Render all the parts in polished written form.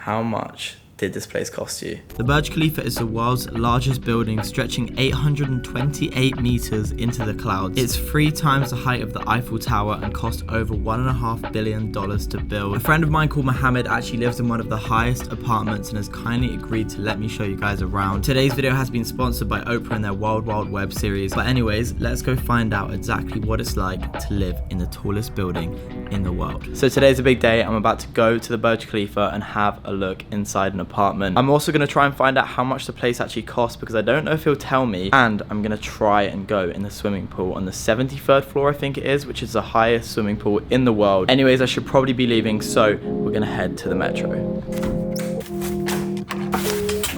How much did this place cost you? The Burj Khalifa is the world's largest building, stretching 828 meters into the clouds. It's 3 times the height of the Eiffel Tower and cost over $1.5 billion to build. A friend of mine called Mohammed actually lives in one of the highest apartments and has kindly agreed to let me show you guys around. Today's video has been sponsored by Oprah and their Wild Wild Web series. But anyways, let's go find out exactly what it's like to live in the tallest building in the world. So today's a big day. I'm about to go to the Burj Khalifa and have a look inside an apartment. I'm also going to try and find out how much the place actually costs because I don't know if he'll tell me, and I'm going to try and go in the swimming pool on the 73rd floor, I think it is, which is the highest swimming pool in the world. Anyways, I should probably be leaving, so we're going to head to the metro.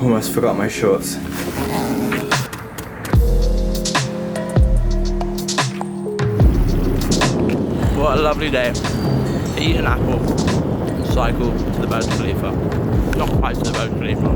Almost forgot my shorts. What a lovely day. Eat an apple, cycle to the Burj Khalifa. Not quite to the Burj Khalifa.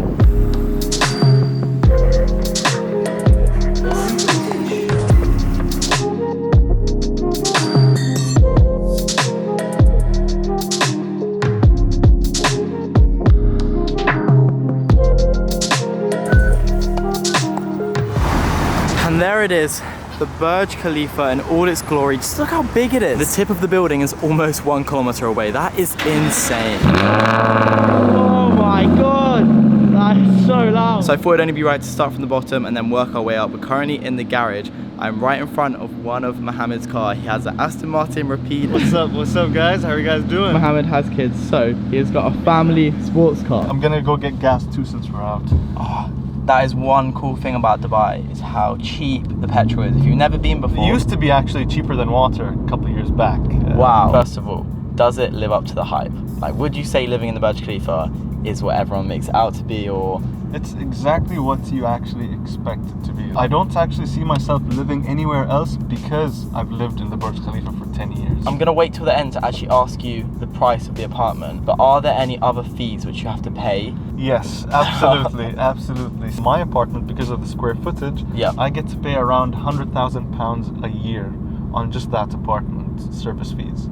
And there it is. The Burj Khalifa in all its glory. Just look how big it is. The tip of the building is almost 1 kilometer away. That is insane. Oh my God, that is so loud. So I thought it'd only be right to start from the bottom and then work our way up. We're currently in the garage. I'm right in front of one of Mohammed's car. He has an Aston Martin Rapide. What's up guys? How are you guys doing? Mohammed has kids, so he's got a family sports car. I'm gonna go get gas too since we're out. Oh, that is one cool thing about Dubai, is how cheap the petrol is. If you've never been before. It used to be actually cheaper than water a couple of years back. Wow. First of all, does it live up to the hype? Like, would you say living in the Burj Khalifa is what everyone makes it out to be, or? It's exactly what you actually expect it to be. I don't actually see myself living anywhere else because I've lived in the Burj Khalifa for 10 years. I'm gonna wait till the end to actually ask you the price of the apartment, but are there any other fees which you have to pay? Yes, absolutely, absolutely. My apartment, because of the square footage, yeah, I get to pay around £100,000 a year on just that apartment service fees.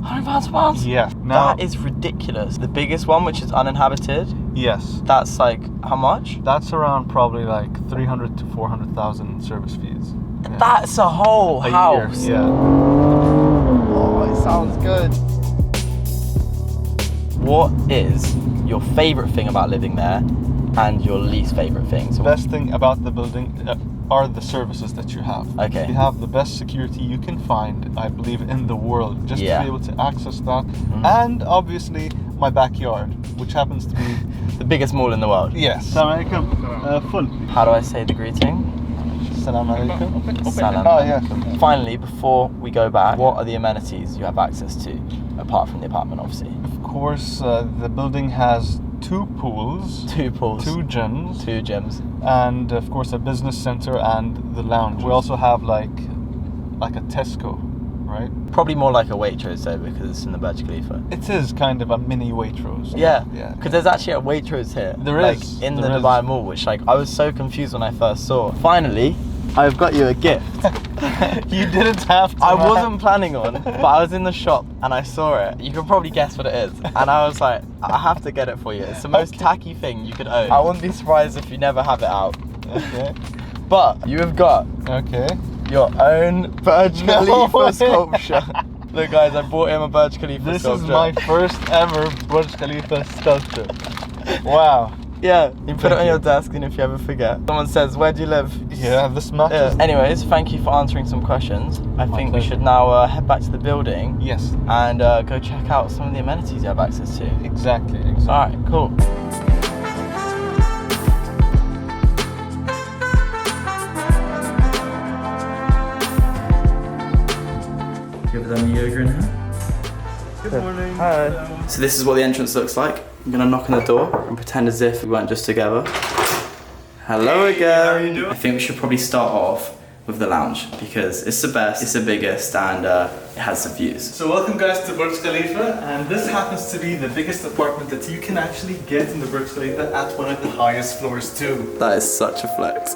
£100 a month? Yeah. Now, that is ridiculous. The biggest one, which is uninhabited? Yes. That's like, how much? That's around probably like 300 to 400,000 service fees. Yeah. That's a whole house. Year, yeah. Oh, it sounds good. What is your favorite thing about living there and your least favorite thing? So the best thing about the building are the services that you have. Okay. You have the best security you can find, I believe, in the world, just to be able to access that. And obviously my backyard, which happens to be the biggest mall in the world. Yes. Assalamu alaikum. Full. How do I say the greeting? Assalamu alaikum. Salam. Oh yeah. Finally, before we go back, what are the amenities you have access to, apart from the apartment, obviously? Of course, the building has 2 pools. 2 pools. 2 gyms. 2 gyms. And of course a business center and the lounge. We also have like a Tesco, right? Probably more like a Waitrose though, because it's in the Burj Khalifa. It is kind of a mini Waitrose. Yeah. Yeah. Because there's actually a Waitrose here. There like, is. in the Dubai Mall, which like I was so confused when I first saw. Finally, I've got you a gift. You didn't have to. I wasn't planning on, but I was in the shop and I saw it. You can probably guess what it is. And I was like, I have to get it for you. It's the most tacky thing you could own. I wouldn't be surprised if you never have it out. Okay. But you have got your own Burj Khalifa sculpture. Look guys, I bought him a Burj Khalifa sculpture. This is my first ever Burj Khalifa sculpture. Wow. Yeah, you put it on your desk, and if you ever forget, someone says, where do you live? Yeah, this matches. Yeah. Anyways, thank you for answering some questions. I think we should now head back to the building. Yes. And go check out some of the amenities you have access to. Exactly. Alright, cool. Give them yoga in here. Good morning. Hi. So this is what the entrance looks like. I'm gonna knock on the door and pretend as if we weren't just together. Hello again. How are you doing? I think we should probably start off with the lounge because it's the best, it's the biggest, and it has the views. So welcome guys to Burj Khalifa, and this happens to be the biggest apartment that you can actually get in the Burj Khalifa at one of the highest floors too. That is such a flex.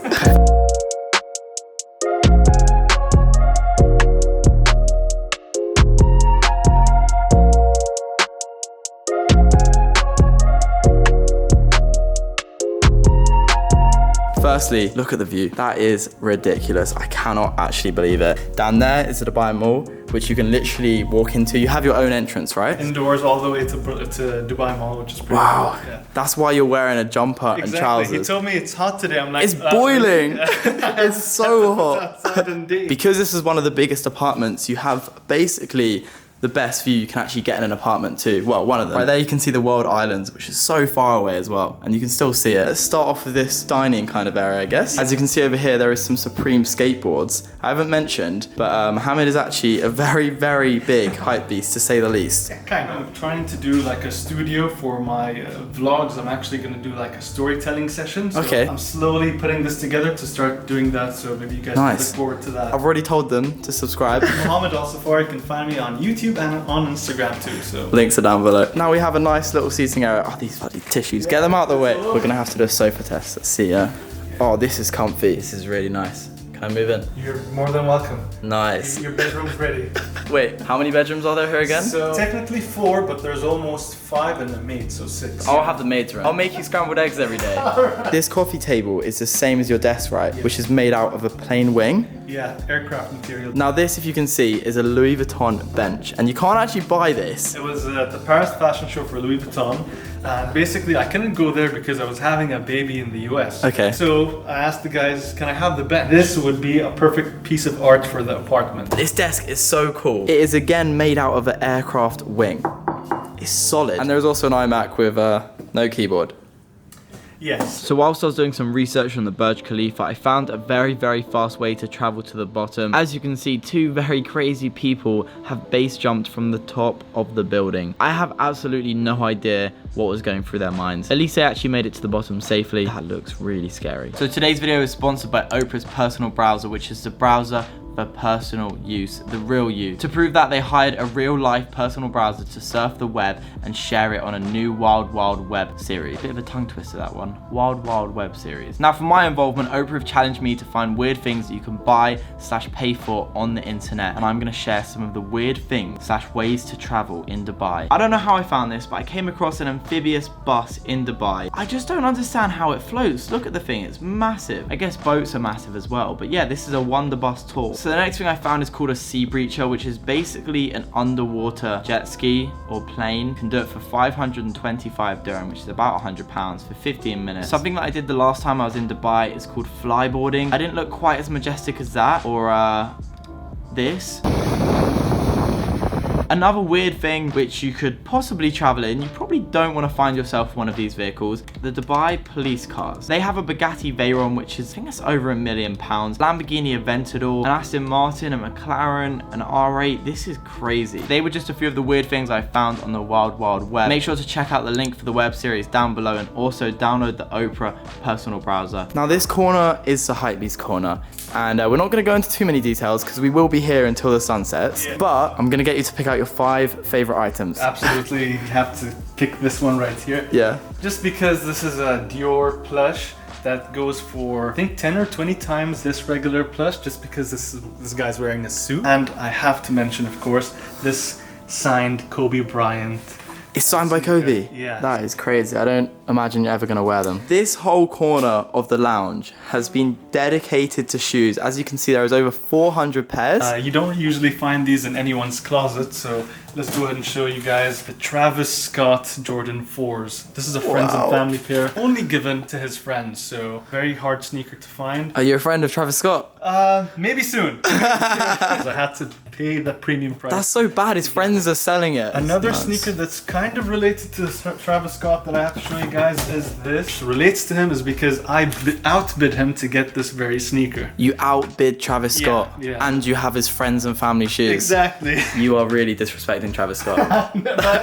Firstly, look at the view. That is ridiculous. I cannot actually believe it. Down there is the Dubai Mall, which you can literally walk into. You have your own entrance, right? Indoors all the way to Dubai Mall, which is pretty Wow. cool. Yeah. That's why you're wearing a jumper and trousers. He told me it's hot today. I'm like, It's boiling. It's so hot. Outside indeed. Because this is one of the biggest apartments, you have basically the best view you can actually get in an apartment too. Well, one of them. Right there you can see the World Islands, which is so far away as well, and you can still see it. Let's start off with this dining kind of area, I guess. As you can see over here, there is some Supreme skateboards. I haven't mentioned, but Mohammed is actually a very, very big hype beast, to say the least. Kind of. I'm trying to do like a studio for my vlogs. I'm actually going to do like a storytelling session. So Okay. I'm slowly putting this together to start doing that. So maybe you guys can look forward to that. I've already told them to subscribe. Mohammed Al-Safari, you can find me on YouTube and on Instagram too. So Links are down below. Now we have a nice little seating area. Oh, these bloody tissues. Get them out of the way. We're going to have to do a sofa test. Let's see, yeah. Oh, this is comfy. This is really nice. Can I move in? you're more than welcome. Nice. Your bedroom's ready. Wait, how many bedrooms are there here again? So technically 4, but there's almost 5 and a maid, so 6. I'll have the maids around. I'll make you scrambled eggs every day. This coffee table is the same as your desk, right? Which is made out of a plain wing. Yeah, aircraft material. Now this, if you can see, is a Louis Vuitton bench. And you can't actually buy this. It was at the Paris fashion show for Louis Vuitton, and basically I couldn't go there because I was having a baby in the US. Okay. So I asked the guys, can I have the bench? This would be a perfect piece of art for the apartment. This desk is so cool. It is again made out of an aircraft wing. It's solid. And there's also an iMac with no keyboard. Yes. So whilst I was doing some research on the Burj Khalifa, I found a very, very fast way to travel to the bottom. As you can see, 2 very crazy people have base jumped from the top of the building. I have absolutely no idea what was going through their minds. At least they actually made it to the bottom safely. That looks really scary. So today's video is sponsored by Oprah's personal browser, which is the browser for personal use, the real you. To prove that, they hired a real-life personal browser to surf the web and share it on a new Wild Wild Web series. Bit of a tongue twister, that one. Wild Wild Web series. Now, for my involvement, Oprah have challenged me to find weird things that you can buy/pay for on the internet, and I'm gonna share some of the weird things/ways to travel in Dubai. I don't know how I found this, but I came across an amphibious bus in Dubai. I just don't understand how it floats. Look at the thing, it's massive. I guess boats are massive as well, but yeah, this is a wonder bus tour. So the next thing I found is called a sea breacher, which is basically an underwater jet ski or plane. You can do it for 525 dirham, which is about £100 for 15 minutes. Something that I did the last time I was in Dubai is called flyboarding. I didn't look quite as majestic as that or this. Another weird thing which you could possibly travel in, you probably don't want to find yourself one of these vehicles, the Dubai police cars. They have a Bugatti Veyron, which is, I think it's over £1 million, Lamborghini Aventador, an Aston Martin, a McLaren, an R8. This is crazy. They were just a few of the weird things I found on the Wild Wild Web. Make sure to check out the link for the web series down below and also download the Oprah personal browser. Now this corner is the Hypebeast corner, and we're not going to go into too many details because we will be here until the sun sets, but I'm going to get you to pick out your 5 favorite items. Absolutely, you have to pick this one right here. Yeah. Just because this is a Dior plush that goes for I think 10 or 20 times this regular plush, just because this guy's wearing a suit. And I have to mention, of course, this signed Kobe Bryant. It's signed by Kobe? Yeah. That is crazy. I don't imagine you're ever going to wear them. This whole corner of the lounge has been dedicated to shoes. As you can see, there is over 400 pairs. You don't usually find these in anyone's closet, so let's go ahead and show you guys the Travis Scott Jordan 4s. This is a friends and family pair, only given to his friends, so very hard sneaker to find. Are you a friend of Travis Scott? Maybe soon. I had to pay the premium price. That's so bad. His friends are selling it. Another sneaker that's kind of related to Travis Scott that I have to show you guys is this. Relates to him is because I outbid him to get this very sneaker. You outbid Travis Scott, yeah. and you have his friends and family shoes. Exactly. You are really disrespecting Travis Scott.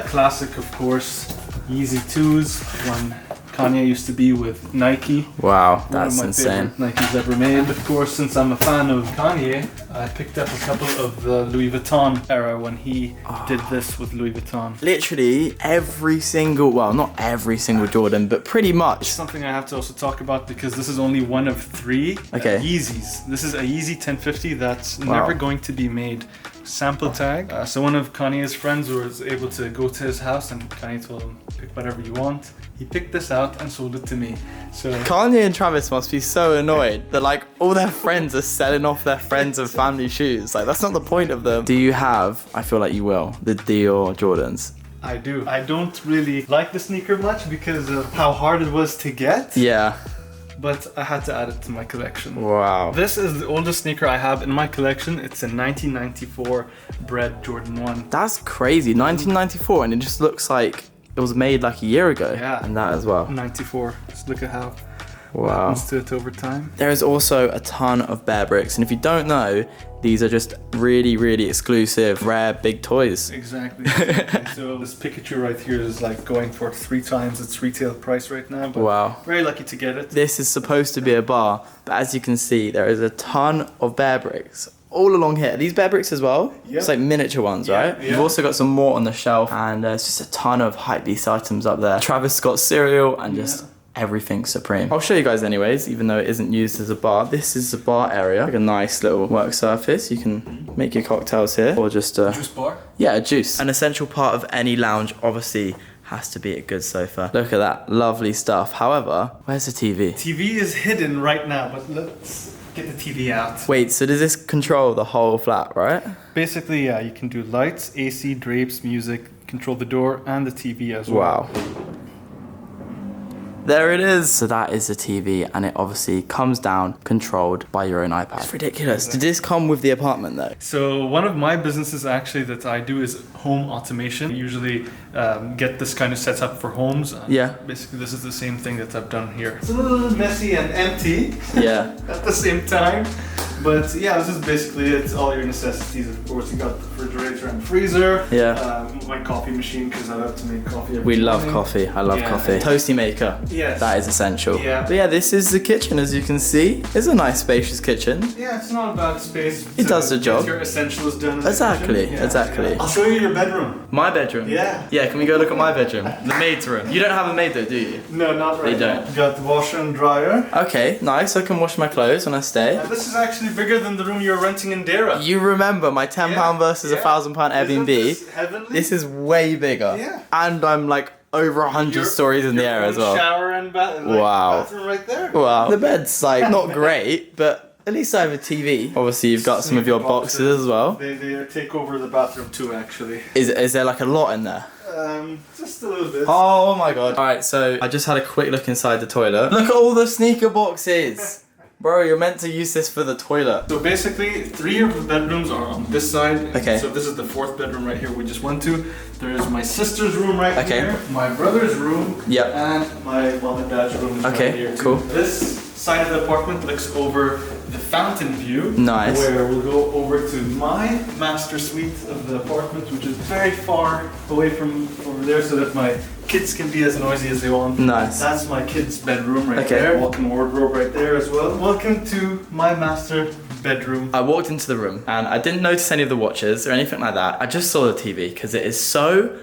Classic, of course, Yeezy 2s. One Kanye used to be with Nike. Wow, that's One of my insane. favorite Nikes ever made. Of course, since I'm a fan of Kanye, I picked up a couple of the Louis Vuitton era when he did this with Louis Vuitton. Literally every single, well, not every single Jordan, but pretty much. Something I have to also talk about because this is only one of 3 Yeezys. This is a Yeezy 1050 that's never going to be made. Sample tag. So one of Kanye's friends was able to go to his house and Kanye told him, pick whatever you want. He picked this out and sold it to me. So Kanye and Travis must be so annoyed that like all their friends are selling off their friends and family shoes. Like that's not the point of them. Do you have, I feel like you will, the Dior Jordans? I do. I don't really like the sneaker much because of how hard it was to get. Yeah. But I had to add it to my collection. Wow. This is the oldest sneaker I have in my collection. It's a 1994 bred Jordan 1. That's crazy. 1994, and it just looks like it was made like a year ago. Yeah. And that as well. 94. Just look at how Wow. happens to it over time. There is also a ton of bear bricks, and if you don't know, these are just really, really exclusive, rare, big toys. Exactly. So this Pikachu right here is like going for 3 times its retail price right now. But Wow. very lucky to get it. This is supposed to be a bar, but as you can see, there is a ton of bear bricks all along here. Are these bear bricks as well? Yep. It's like miniature ones, Yeah, right? yeah. You've also got some more on the shelf, and there's just a ton of Hypebeast items up there. Travis Scott cereal and just everything Supreme. I'll show you guys anyways, even though it isn't used as a bar. This is the bar area, like a nice little work surface. You can make your cocktails here, or just Juice bar? yeah, a juice. An essential part of any lounge, obviously, has to be a good sofa. Look at that, lovely stuff. However, where's the TV? TV is hidden right now, but let's get the TV out. Wait, so does this control the whole flat, right? Basically, yeah, you can do lights, AC, drapes, music, control the door and the TV as well. Wow. There it is. So that is the TV, and it obviously comes down controlled by your own iPad. It's ridiculous. Did this come with the apartment though? So one of my businesses actually that I do is home automation. I usually get this kind of set up for homes. Yeah. Basically, this is the same thing that I've done here. It's a little messy and empty Yeah. at the same time. But yeah, this is basically it. All your necessities, of course. You got the refrigerator and freezer. Yeah. My coffee machine because I love to make coffee. We love coffee. I love Yeah. coffee. Toasty maker. Yes. That is essential. Yeah. But yeah, this is the kitchen, as you can see. It's a nice spacious kitchen. Yeah, it's not a bad space. It does the get job. Your essentials done. In the Exactly, kitchen. exactly. I'll show you your bedroom. My bedroom. Yeah. Yeah, can we go look at my bedroom? The maid's room. You don't have a maid though, do you? No, not right They don't. now. You got the washer and dryer. Okay, nice. I can wash my clothes when I stay. And this is actually bigger than the room you're renting in Dera. You remember my £10 versus Yeah. £1,000 Isn't Airbnb? this heavenly? This is way bigger. Yeah. And I'm like over 100 Your- stories in the your air own as well. Shower and Wow. bathroom right there. Wow. The bed's like not great, but at least I have a TV. Obviously, you've got some of your boxes as well. They take over the bathroom too, actually. Is there like a lot in there? Just a little bit. Oh my god. Alright, so I just had a quick look inside the toilet. Look at all the sneaker boxes! Bro, you're meant to use this for the toilet. So basically, 3 of the bedrooms are on this side. Okay. So this is the 4th bedroom right here we just went to. There is my sister's room right Okay. here, my brother's room, Yep. and my mom and dad's room is Okay, right here too. cool. This side of the apartment looks over the fountain view. Nice. Where we'll go over to my master suite of the apartment, which is very far away from over there so that my kids can be as noisy as they want. Nice. That's my kids' bedroom right Okay. there. Walk-in wardrobe right there as well. Welcome to my master bedroom. I walked into the room and I didn't notice any of the watches or anything like that. I just saw the TV because it is so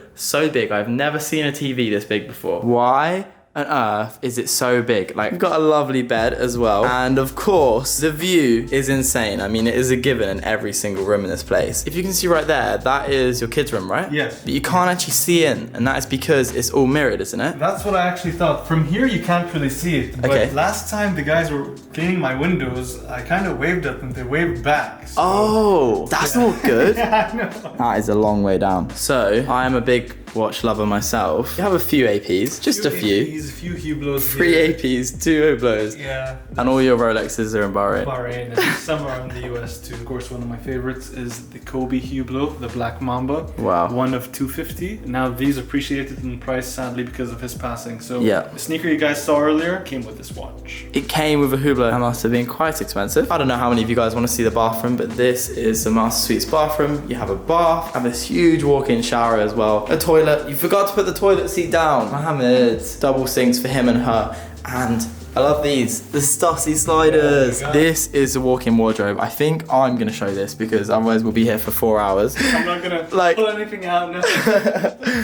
big. I've never seen a TV this big before. Why on earth is it so big? Like, we've got a lovely bed as well. And of course, the view is insane. I mean, it is a given in every single room in this place. If you can see right there, that is your kids' room, right? Yes. But you can't actually see in, and that is because it's all mirrored, isn't it? That's what I actually thought. From here, you can't really see it. But Okay. last time the guys were cleaning my windows, I kind of waved at them. They waved back. So Oh, that's not good. I know. That is a long way down. So, I am a big watch lover myself. You have a few APs, just a few. APs, a few Hublots. 3 here. APs, 2 Hublots, Yeah. and all your Rolexes are in Bahrain. Bahrain and some are in the US too. Of course, one of my favorites is the Kobe Hublot, the Black Mamba. Wow. One of 250. Now these appreciated in price sadly because of his passing. So Yeah. the sneaker you guys saw earlier came with this watch. It came with a Hublot. That must have been quite expensive. I don't know how many of you guys want to see the bathroom, but this is the Master Suite's bathroom. You have a bath, have this huge walk-in shower as well. A toilet. You forgot to put the toilet seat down. Mohammed. Double sinks for him and her. And I love these. The Stussy sliders. This is a walk-in wardrobe. I think I'm gonna show this because otherwise we'll be here for 4 hours. I'm not gonna Like- pull anything out. No.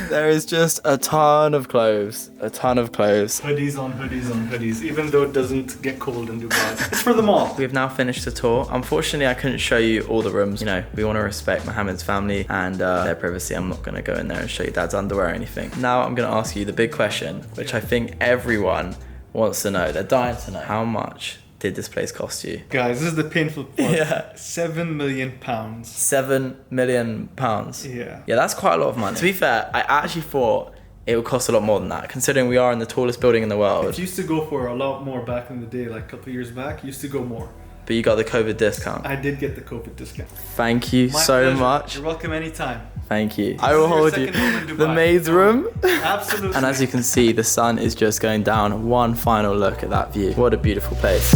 There is just a ton of clothes. A ton of clothes. Hoodies on hoodies on hoodies, even though it doesn't get cold in Dubai. It's for the mall. We've now finished the tour. Unfortunately, I couldn't show you all the rooms. You know, we want to respect Mohammed's family and their privacy. I'm not gonna go in there and show you Dad's underwear or anything. Now I'm gonna ask you the big question, which I think everyone wants to know. They're dying to know. How much did this place cost you? Guys, this is the painful part. Yeah. £7 million. £7 million. Yeah. Yeah, that's quite a lot of money. To be fair, I actually thought it would cost a lot more than that, considering we are in the tallest building in the world. It used to go for a lot more back in the day, like a couple of years back. It used to go more. But you got the COVID discount. I did get the COVID discount. Thank you My so pleasure. much. You're welcome anytime. Thank you. I This will is your hold you. second home in The Dubai. maid's room. Absolutely. And as you can see, the sun is just going down. One final look at that view. What a beautiful place.